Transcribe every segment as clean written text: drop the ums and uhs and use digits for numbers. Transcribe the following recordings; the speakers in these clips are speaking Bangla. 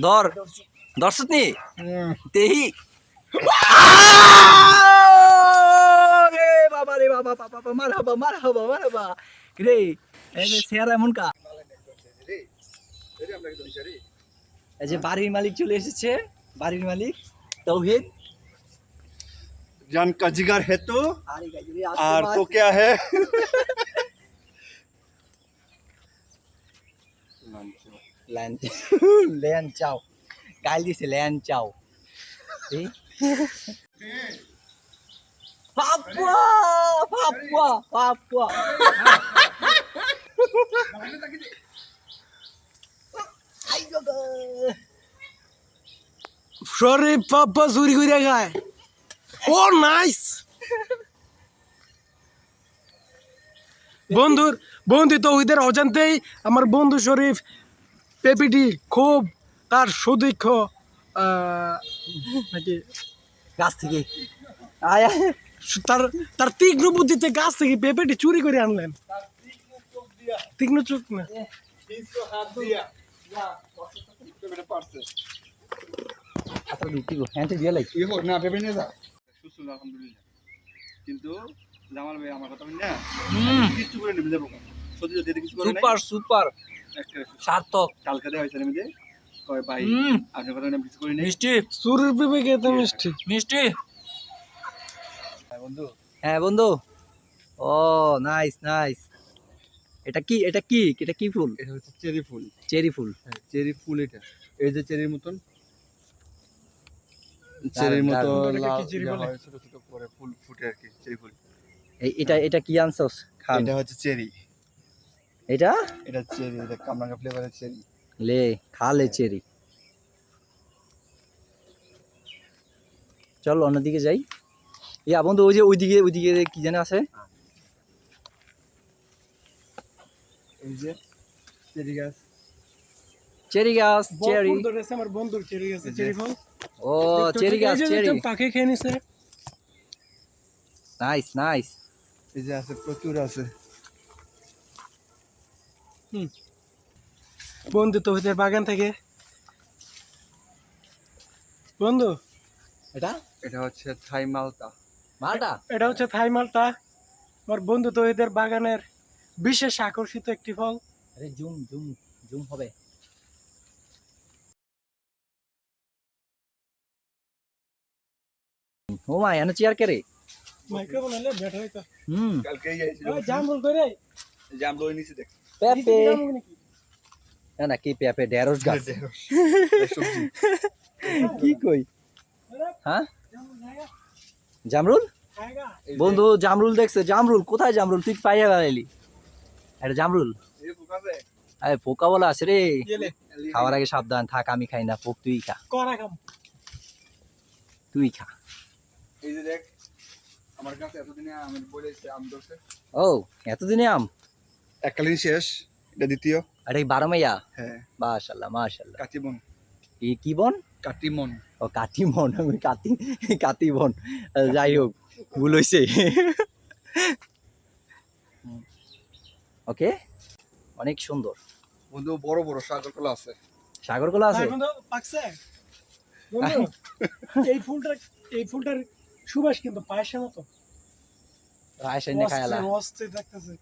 ধর দর্শক নি তেহি রে বাবা রে বাবা বাবা মারহাবা মারহাবা মারহাবা রে এই যে শেয়ার এমন কা এই যে বাড়ির মালিক চলে এসেছে বাড়ির মালিক তৌহিদ जान का जिगर है तो और तो क्या है ল্যান চাও গাইল দিছে ল্যান চাও পাপা পাপা পাপা সরে পাপা চুরি করে খায় ও নাইস বন্ধু তৌহিদের অজান্তেই আমার বন্ধু শরীফ পেপিটি খুব তার সুদীক্ষ নাকি গাছ থেকে আয় তার তার তীক্ষ্ণ বুদ্ধিতে গাছ থেকে পেঁপেটি চুরি করে আনলেন তীক্ষ্ণ চোখ না इसको हाथ दिया तो मेरे पास से আচ্ছা দিতি গো হ্যাঁ দিয়ে লাই ये हो ना पेपे नहीं था সুস্থ আলহামদুলিল্লাহ কিন্তু জামাল ভাই আমার কথা না কিছু করে নেবে দেবো সত্যি যদি কিছু করে সুপার সুপার একটা সার্থক কালকে দেওয়া হয়েছে নেবে কয় ভাই আপনার কথা না কিছু করে নেই মিষ্টি চুরির পেঁপে খেতে মিষ্টি মিষ্টি বন্ধু হ্যাঁ বন্ধু ও নাইস নাইস এটা কি এটা কি এটা কি ফুল এটা হচ্ছে চেরি ফুল চেরি ফুল হ্যাঁ চেরি ফুল এটা এই যে চেরির মতন চেরির মতো দারুণ। লাল কি চেরি বলে? ছোট ছোট করে ফুল ফুটে আর কি চেরি ফুল এটা এটা কি আনছস খান এটা হচ্ছে চেরি এটা এটা চেরি এটা কামরাঙ্গা ফ্লেভারের চেরি লে খালে চেরি চল অন্যদিকে যাই ইয়া বন্ধু ওই যে ওইদিকে কি জানে আছে এই যে চেরি গাছ চেরি গাছ চেরি বন্ধু রয়েছে আমার বন্ধুর চেরি আছে চেরি ফল ও চেরি গাছ চেরি পাখি খেয়ে নিছে নাইস নাইস এই যে আছে প্রচুর আছে বন্ধু তৌহিদের বাগান থেকে বন্ধু এটা এটা হচ্ছে থাই মালটা মালটা এটা হচ্ছে থাই মালটা আমার বন্ধু তৌহিদের বাগানের বিশেষ আকর্ষিত একটি ফল আরে জুম জুম জুম হবে ও মা এনে চেয়ার কে রে মাইক্রোফোন হলে বেটার হইতো কালকেই আইছিল জামরুল কইরে জাম লই নিছি দেখ পেঁপে না না কি পেঁপে ঢেঁড়স গাছ সবজি কি কই হ্যাঁ জামরুল বন্ধু জামরুল দেখছে জামরুল কোথায় জামরুল তুই পাইয়া গেলি এটা জামরুল এই পোকাবে আরে পোকা বলা আছে রে গেলে খাওয়ার আগে সাবধান থাক আমি খাই না পোক তুই খা করা কাম তুই খা এই যে দেখ আমার কাছে এতদিনে আমি বলেছি আম ধরছে ও এতদিনে আম এককালীন শেষ এটা দ্বিতীয় আরে বারো মাইয়া হ্যাঁ মাশাল্লাহ মাশাল্লাহ কাটিমন কি বন কাটিমন ও কাটিমন আমি কাটিবন যাই হোক ভুল হয়েছে ওকে অনেক সুন্দর বন্ধু বড় বড় সাগর কলা আছে সাগর কলা আছে বন্ধু পাকছে বন্ধু এই ফুলটার সুবাস কিন্তু পায়েসের মতো রায়সাইনে খায়ালা অস্থির দেখতেছে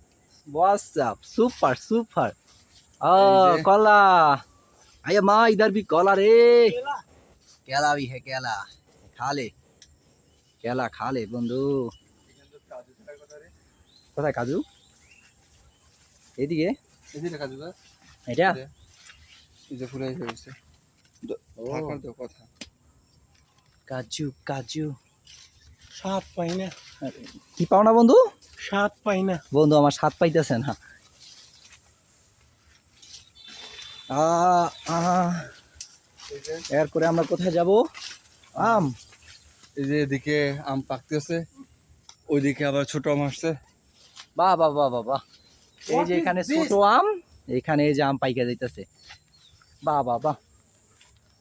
व्हाट्सअप सुपर सुपर ओ ये। कला आया माँ इधर भी कला रे केला भी है केला खा ले बंधु কোথায় কাজু এদিকে এই যে কাজু গাছ এটা এই যে ফুলে হয়েছে ঢাকার তো কথা কাজু কাজু স্বাদ পাই না কি পাও না বন্ধু স্বাদ পাই না বন্ধু আমার স্বাদ পাইতেছে না এই যে এরপরে আমরা কোথায় যাব আম এই যে এদিকে আম পাকতেছে ওইদিকে আবার ছোট আম আসছে বাহ বাহ বাহ বাহ বাহ এই যে এখানে ছোট আম এখানে এই যে আম পাইকা যাইতেছে বাহ বাহ বাহ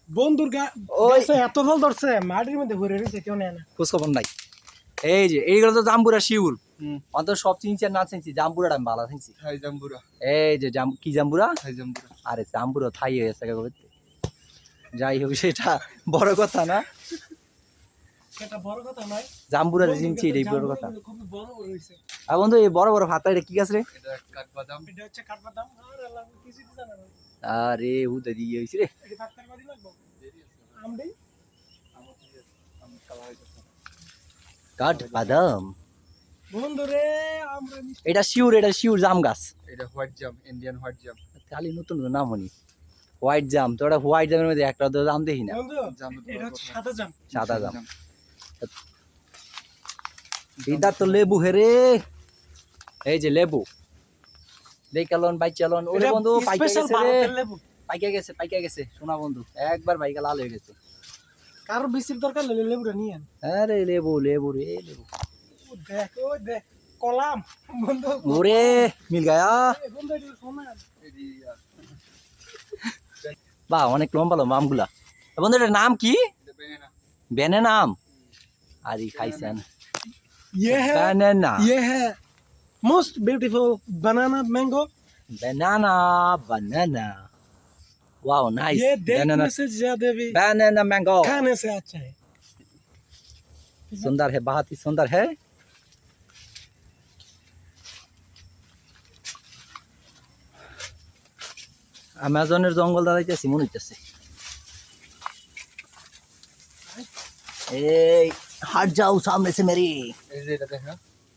বন্ধুর ওই। গাছে এত ফল ধরছে মাটির মধ্যে ঘুরে রয়েছে কেউ নেয় না খোঁজখবর নাই এই যে এইগুলো তো জাম্বুরা শিউল হুম অন্তত সব চিনছি আর না চিনছি জাম্বুরাটা আমি ভালো চিনছি থাই জাম্বুরা এই যে কি জাম্বুরা থাই জাম্বুরা আরে জাম্বুরা থাই হয়ে গেছে যাই হোক সেটা বড় কথা না, এটা বড় কথা নয়। জাম্বুরা চিনছি এটাই বড় কথা। জামরুলগুলো খুব বড় বড় হইছে। আর বন্ধু এই বড় বড় ভাতা এটা কি গাছ রে? এটা কাঠবাদাম। এটা হচ্ছে কাঠবাদাম। আর আল্লাহ কিছু দিতে জানা না। আরে হুদা দিয়ে হইছে রে। এটা ফাক্তার বাদি লাগবো। আমডি আমার কালার হইতেছে। কাঠ বাদাম, বন্ধু রে আমরা এটা শিউর জাম গাছ। এটা হোয়াইট জাম, ইন্ডিয়ান হোয়াইট জাম। খালি নতুন নাম হনি হোয়াইট জাম, তো ওটা হোয়াইট জামের মধ্যে একটা তো জাম দেখি না, বন্ধু জাম তো এটা হচ্ছে সাদা জাম। সাদা জাম। এটা তো লেবু হেরে, এই যে লেবু দেখ চালন বাইক চালন। ওরে বন্ধু পাইকা স্পেশাল গেছে রে, ভারতের লেবু। পাইকা গেছে শোনা বন্ধু, একবার বাইকা লাল হয়ে গেছে। কারো বিসির দরকার হলে লেবুটা নিয়ে আন। আরে লেবু লেবু রে লেবু, ও দেখ কলাম বন্ধু। ওরে মিল গায়া, এ বন্ধু এটা শোনা। বাহ অনেক লম্বা লম্বা আমগুলা। বন্ধু এটার নাম কি? ব্যানানা আম। আরে খাইছেন ये है ব্যানানা, ये है most beautiful banana mango. banana wow nice, ये banana देखने से ज्यादा भी banana mango खाने से अच्छा है। सुंदर है, बहुत ही सुंदर है। अमेजोনের জঙ্গল দাঁড়াইতেছি মনে হইতেছে। এই হাট যাও সামনে সে মেরি। এই যে এটা দেখা,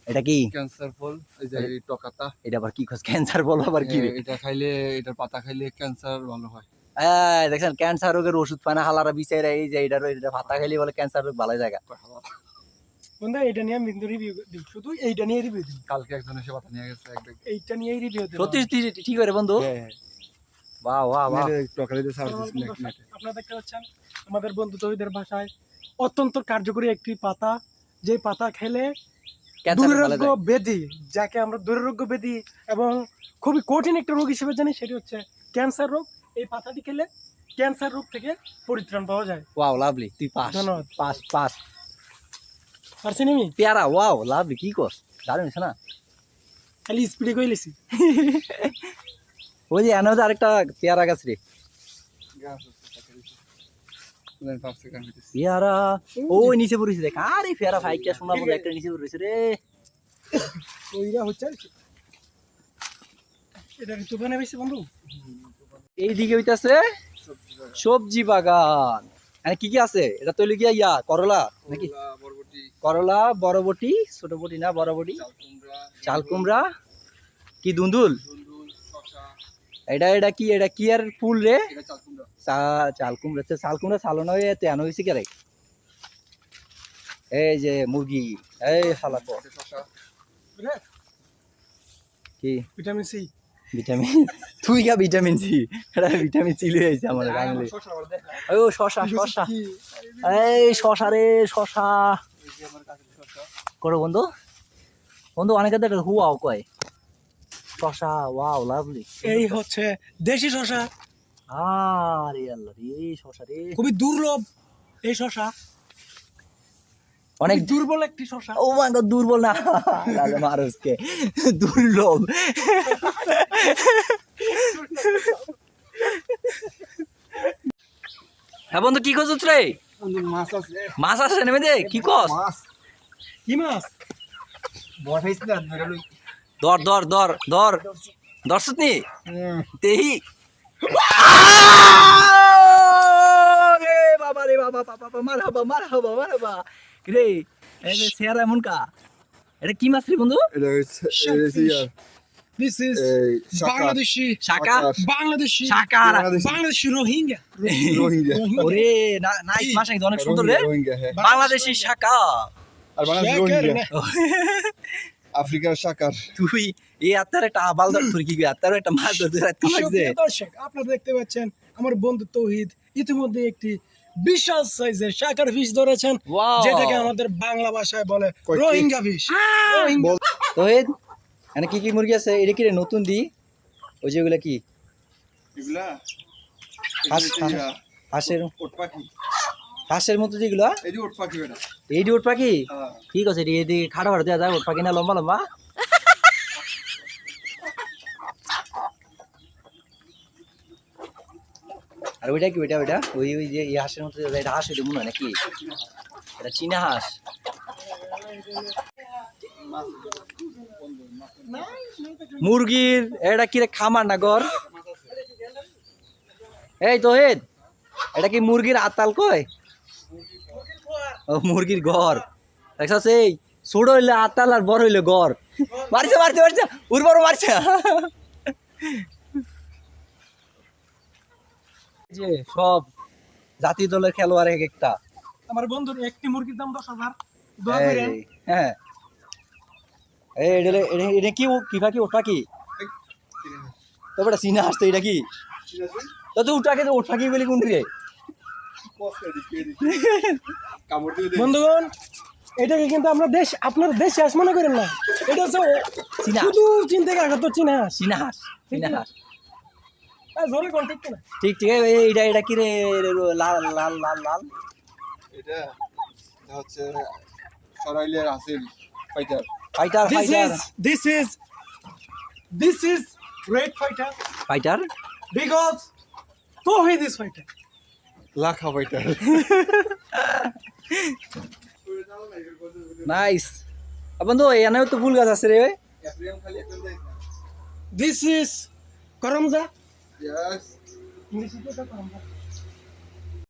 এটা কি? ক্যান্সার ফল। এই যে এই টকাতা, এটা আবার কি খোঁজ? ক্যান্সার বল আবার কি রে? এটা খাইলে, এটার পাতা খাইলে ক্যান্সার ভালো হয়। এই দেখেন ক্যান্সার রোগের ওষুধ পায় না হালারা বিচাইরা, এই যে এটা ভাতা খাইলে বলে ক্যান্সার রোগ ভালো জায়গা। বন্ধু এটা নিয়ে আমি কিন্তু রিভিউ দিই, শুধু এইটা নিয়ে রিভিউ দিই। কালকে একজন এসে পাতা নিয়ে গেছে এক ব্যাগ। এইটা নিয়ে রিভিউ দিই। সত্যি ঠিক করে বন্ধু, বাহ বাহ বাহ। টকারিতে সার্ভিস নেট। আপনারা দেখতে পাচ্ছেন আমাদের বন্ধু তহিদের ভাষায় অত্যন্ত কার্যকরী একটি পাতা, যে পাতা খেলে ক্যান্সার ভালো দুরারোগ্য যায়। ব্যাধি, যাকে আমরা দুরারোগ্য ব্যাধি এবং খুবই কঠিন একটা রোগ হিসেবে জানি, সেটি হচ্ছে ক্যান্সার রোগ। এই পাতাটি খেলে ক্যান্সার রোগ থেকে পরিত্রাণ পাওয়া যায়। ওয়াও লাভলি, তুই পাস ধন্যবাদ। পাস পারছি আমি পেয়ারা, ওয়াও লাভলি, কি করস দারুণ হয়েছে না? খালি স্পিডে কইলেছি। ওই যে এনে আরেকটা পেয়ারা গাছ রে, পেয়ারা ওই নিচে পড়েছে দেখ। আরে পেয়ারা ভাই কে শোনা বলে একটা নিচে পড়েছে রে। ওইটা হচ্ছে এটা দোকানে বেশি বন্ধু। এইদিকে হইতাছে সবজি বাগান। এখানে কি কি আছে? এটা তৈরি গিয়া ইয়া করলা নাকি? করলা, বরবটি, ছোট বটি না বরবটি, চাল কুমড়া, কি দুন্দুল, এটা কি? এটা কি আর ফুল রে? চাল কুমড়া। চাল কুমড়া চালো না এতে আনো হয়েছে কে রে? এই যে মুরগি, এই হালা কি ভিটামিন সি। ভিটামিন, তুই গা ভিটামিন সি, এটা ভিটামিন সি লয়ে আইছে আমার গাঙলে। ও শশা এই শশা রে শশা করো বন্ধু। বন্ধু অনেকে দেখ হুয়াও কয় শশা, ওয়াও লাভলি। এই হচ্ছে দেশি শশা, আরে আল্লাহ রে শশা রে, খুবই দুর্লভ এই শশা, অনেক দুর্বল একটি শশা। ও মাই গড, দুর্বল না তাহলে মানুষকে দুর্লভ। হ্যাঁ বন্ধু কি করছিস রে? মাছ আছে, মাছ আছে নেমে দে, কি কস? মাছ কি মাছ? বড় হইছে না মেরে লই। দর্শত নি তেহি। রে বাবা মারহাবা রে। এই যে শেয়ার এমন কা, এটা কি মাছ রে বন্ধু? এটা হচ্ছে This is Bangladeshi Shaka, Bangladeshi শাকার Bangladeshi Rohingya। Rohingya. ওরে নাইস মাছ, অনেক সুন্দর রে। রোহিঙ্গা হ্যাঁ। বাংলাদেশি শাকা। আর বাংলাদেশ শাকার রোহিঙ্গা, না। আফ্রিকার শাকার। তুই এই আত্মার একটা আবাল ধর, তুই কি আত্মার একটা মাছ ধরতে রাখতে লাগছে। সুপ্রিয় দর্শক, আপনারা দেখতে পাচ্ছেন আমার বন্ধু তৌহিদ ইতিমধ্যে একটি বিশাল সাইজের শাকার ফিশ ধরেছেন, Wow! যেটাকে আমাদের বাংলা ভাষায় বলে কয়টি? রোহিঙ্গা ফিশ। রোহিঙ্গা তো এখানে কি কি মুরগি আছে? এটা কি রে নতুন দি? ওই যেগুলা কি এগুলা হাঁসের ওট পাখি, হাঁসের মতো যেগুলা, এই যে ওট পাখি এটা। এই ওট পাখি। হ্যাঁ। ঠিক আছে, এদিকে খাটো খাটো দেওয়া যায়, ওট পাখি না লম্বা লম্বা। আর আর ওইটা কি ওইটা ওইটা ওই ওই যে এই হাঁসের মতো এটা হাঁস এটা মনে হয় নাকি এটা চীনা হাঁস মুরগির এটা কি রে খামার না ঘর এই তোহিদ এটা কি মুরগির আতাল কয় ও মুরগির ঘর দেখছস এই ছোট হইলে আতাল আর বড় হইলে ঘর মারছে মারছে মারছে উর্বর মারছে যে সব জাতীয় দলের খেলোয়াড় এক একটা আমার বন্ধুর একটি মুরগির দাম 10,000 দোয়া করেন এই, হ্যাঁ এই এটা কি কি পাখি ওটা কি তবে এটা চীনা হাঁস তো এটা কি তো তুই ওটাকে তো ওটা কি বলি কোন রে কামড় দিয়ে বন্ধুগণ এটাকে কিন্তু আমরা দেশ আপনার দেশ শেষ মনে করেন না এটা হচ্ছে চীনা শুধু চীন থেকে আগত চীনা হাঁস চীনা হাঁস চীনা হাঁস জোরে কোন ঠিক না ঠিক ঠিক এইটা এটা কি রে লাল লাল লাল লাল এটা হচ্ছে সরাইলের Hasil fighter fighter fighter this is great fighter fighter because Tawhid is fighter Lakha fighter nice বন্ধু এখানেও তো ফুল গাছ আছে রে this is Karamza Yes. English is Karamza